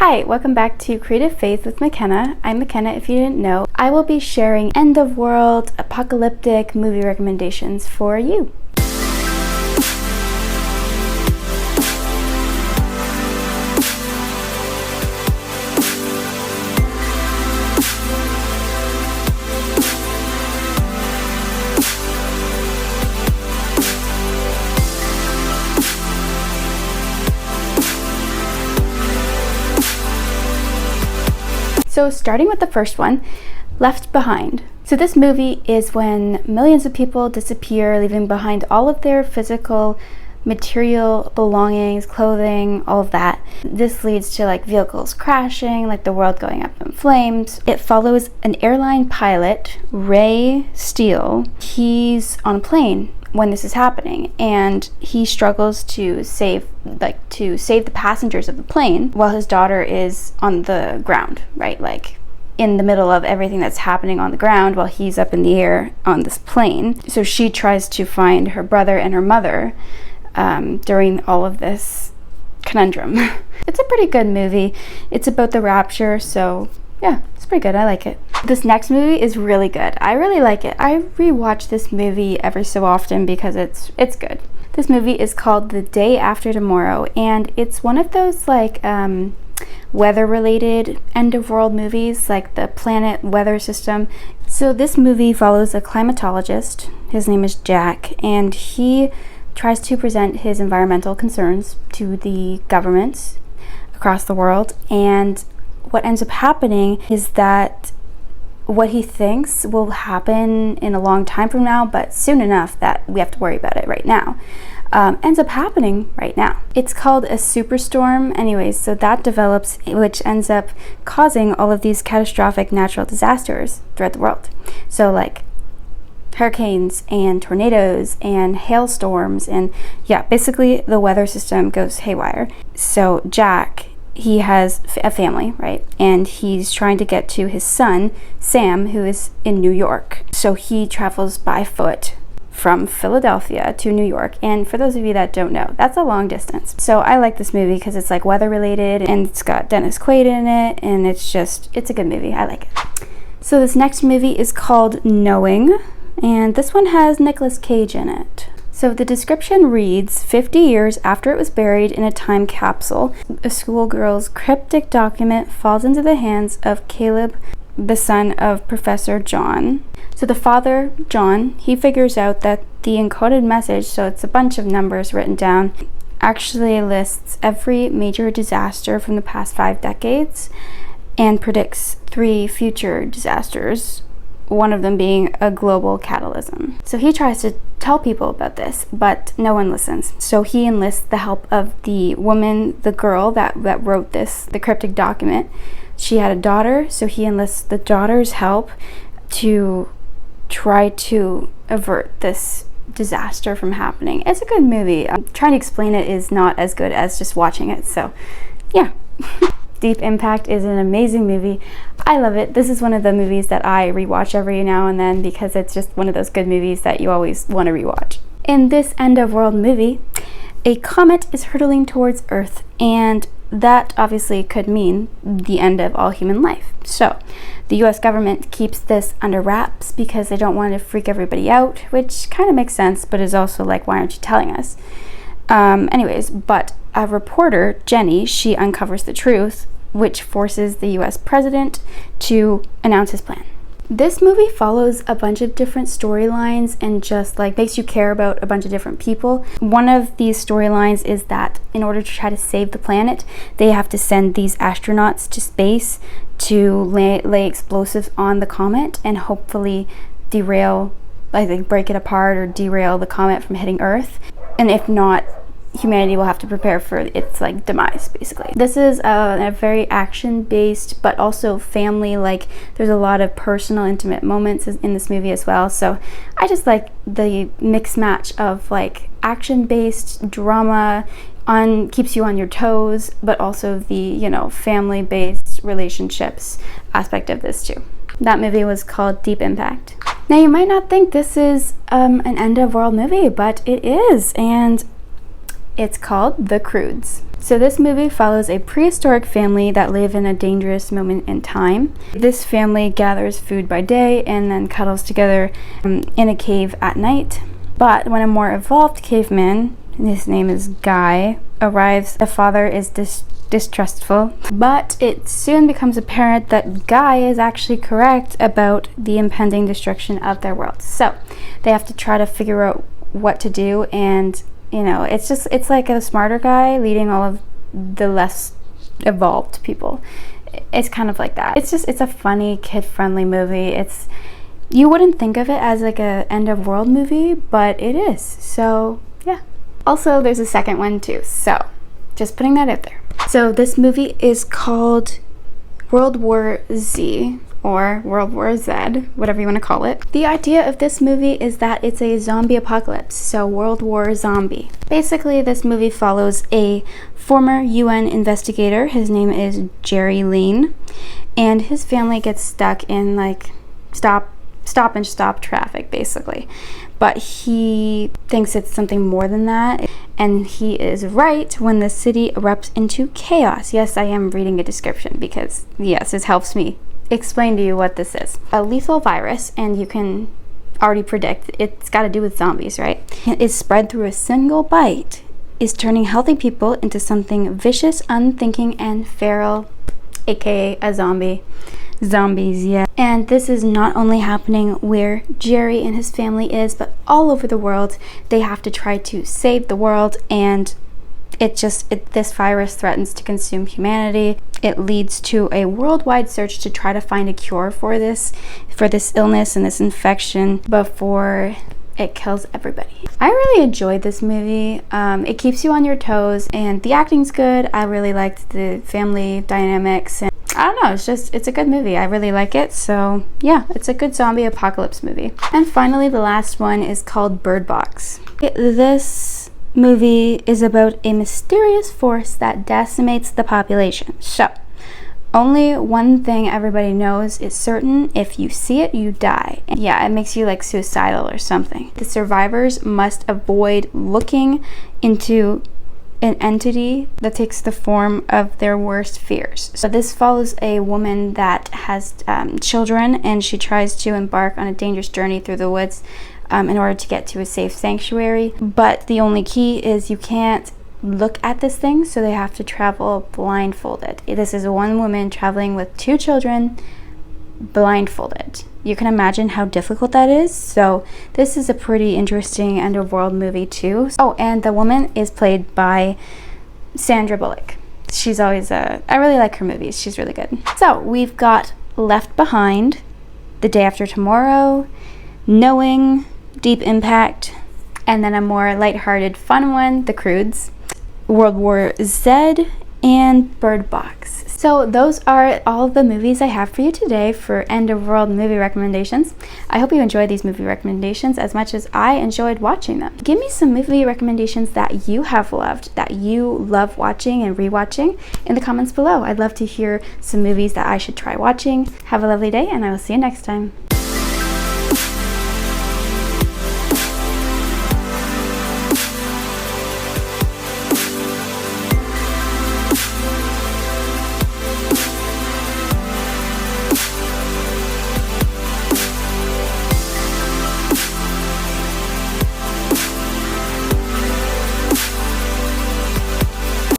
Hi, welcome back to Creative Faith with Makenna. I'm Makenna, if you didn't know. I will be sharing end-of-world, apocalyptic movie recommendations for you. So starting with the first one, Left Behind. So this movie is when millions of people disappear, leaving behind all of their physical, material belongings, clothing, all of that. This leads to vehicles crashing, the world going up in flames. It follows an airline pilot, Ray Steele. He's on a plane when this is happening, and he struggles to save the passengers of the plane while his daughter is on the ground, right? In the middle of everything that's happening on the ground while he's up in the air on this plane. So she tries to find her brother and her mother during all of this conundrum. It's a pretty good movie. It's about the rapture, so yeah, it's pretty good. I like it. This next movie is really good. I really like it. I rewatch this movie every so often because it's good. This movie is called The Day After Tomorrow, and it's one of those weather-related end-of-world movies, like the planet weather system. So this movie follows a climatologist. His name is Jack, and he tries to present his environmental concerns to the governments across the world. And what ends up happening is that what he thinks will happen in a long time from now, but soon enough that we have to worry about it right now, ends up happening right now. It's called a superstorm anyways, so that develops, which ends up causing all of these catastrophic natural disasters throughout the world. So hurricanes and tornadoes and hailstorms, and yeah, basically the weather system goes haywire. So Jack, he has a family, right? And he's trying to get to his son, Sam, who is in New York. So he travels by foot from Philadelphia to New York. And for those of you that don't know, that's a long distance. So I like this movie because it's weather related, and it's got Dennis Quaid in it, and it's a good movie. I like it. So this next movie is called Knowing, and this one has Nicolas Cage in it. So the description reads, 50 years after it was buried in a time capsule, a schoolgirl's cryptic document falls into the hands of Caleb, the son of Professor John. So the father, John, he figures out that the encoded message, so it's a bunch of numbers written down, actually lists every major disaster from the past 5 decades and predicts 3 future disasters, one of them being a global cataclysm. So he tries to tell people about this, but no one listens. So he enlists the help of the woman, the girl that wrote the cryptic document. She had a daughter, so he enlists the daughter's help to try to avert this disaster from happening. It's a good movie. Trying to explain it is not as good as just watching it, so yeah. Deep Impact is an amazing movie. I love it. This is one of the movies that I rewatch every now and then because it's just one of those good movies that you always want to rewatch. In this end-of-world movie, a comet is hurtling towards Earth, and that obviously could mean the end of all human life. So the US government keeps this under wraps because they don't want to freak everybody out, which kind of makes sense, but is also why aren't you telling us? Anyways, but a reporter, Jenny, she uncovers the truth, which forces the US president to announce his plan. This movie follows a bunch of different storylines and just makes you care about a bunch of different people. One of these storylines is that in order to try to save the planet, they have to send these astronauts to space to lay explosives on the comet and hopefully derail, break it apart or derail the comet from hitting Earth. And if not, humanity will have to prepare for its demise, basically. This is a very action-based but also family, there's a lot of personal, intimate moments in this movie as well. So I just like the mix match of action-based drama keeps you on your toes, but also the family-based relationships aspect of this too. That movie was called Deep Impact. Now you might not think this is an end-of-world movie, but it is, and it's called The Croods. So this movie follows a prehistoric family that live in a dangerous moment in time. This family gathers food by day and then cuddles together in a cave at night. But when a more evolved caveman, his name is Guy, arrives, the father is distrustful. But it soon becomes apparent that Guy is actually correct about the impending destruction of their world. So they have to try to figure out what to do, and it's like a smarter guy leading all of the less evolved people. It's kind of like that. It's a funny, kid-friendly movie. You wouldn't think of it as like a end of world movie, but it is. So yeah. Also, there's a second one too. So just putting that out there. So this movie is called World War Z, or World War Z, whatever you want to call it. The idea of this movie is that it's a zombie apocalypse, so World War Zombie. Basically, this movie follows a former UN investigator. His name is Jerry Lean, and his family gets stuck in like stop and stop traffic, basically. But he thinks it's something more than that, and he is right when the city erupts into chaos. Yes, I am reading a description because, yes, it helps me explain to you what this is. A lethal virus, and you can already predict it's got to do with zombies, right? It is spread through a single bite, is turning healthy people into something vicious, unthinking, and feral, aka a zombie. Zombies, yeah. And this is not only happening where Jerry and his family is, but all over the world. They have to try to save the world, and this virus threatens to consume humanity. It leads to a worldwide search to try to find a cure for this illness and this infection before it kills everybody. I really enjoyed this movie. It keeps you on your toes, and the acting's good. I really liked the family dynamics, and I don't know, it's a good movie. I really like it. So yeah, it's a good zombie apocalypse movie. And finally, the last one is called Bird Box. This movie is about a mysterious force that decimates the population. So only one thing everybody knows is certain: if you see it, you die. And yeah, it makes you like suicidal or something. The survivors must avoid looking into an entity that takes the form of their worst fears. So this follows a woman that has children, and she tries to embark on a dangerous journey through the woods in order to get to a safe sanctuary. But the only key is you can't look at this thing, so they have to travel blindfolded. This is one woman traveling with 2 children blindfolded. You can imagine how difficult that is. So this is a pretty interesting end of world movie too. Oh, and the woman is played by Sandra Bullock. She's always I really like her movies. She's really good. So we've got Left Behind, The Day After Tomorrow, Knowing, Deep Impact, and then a more lighthearted, fun one, The Croods, World War Z, and Bird Box. So those are all the movies I have for you today for end of world movie recommendations. I hope you enjoyed these movie recommendations as much as I enjoyed watching them. Give me some movie recommendations that you have loved, that you love watching and rewatching in the comments below. I'd love to hear some movies that I should try watching. Have a lovely day, and I will see you next time.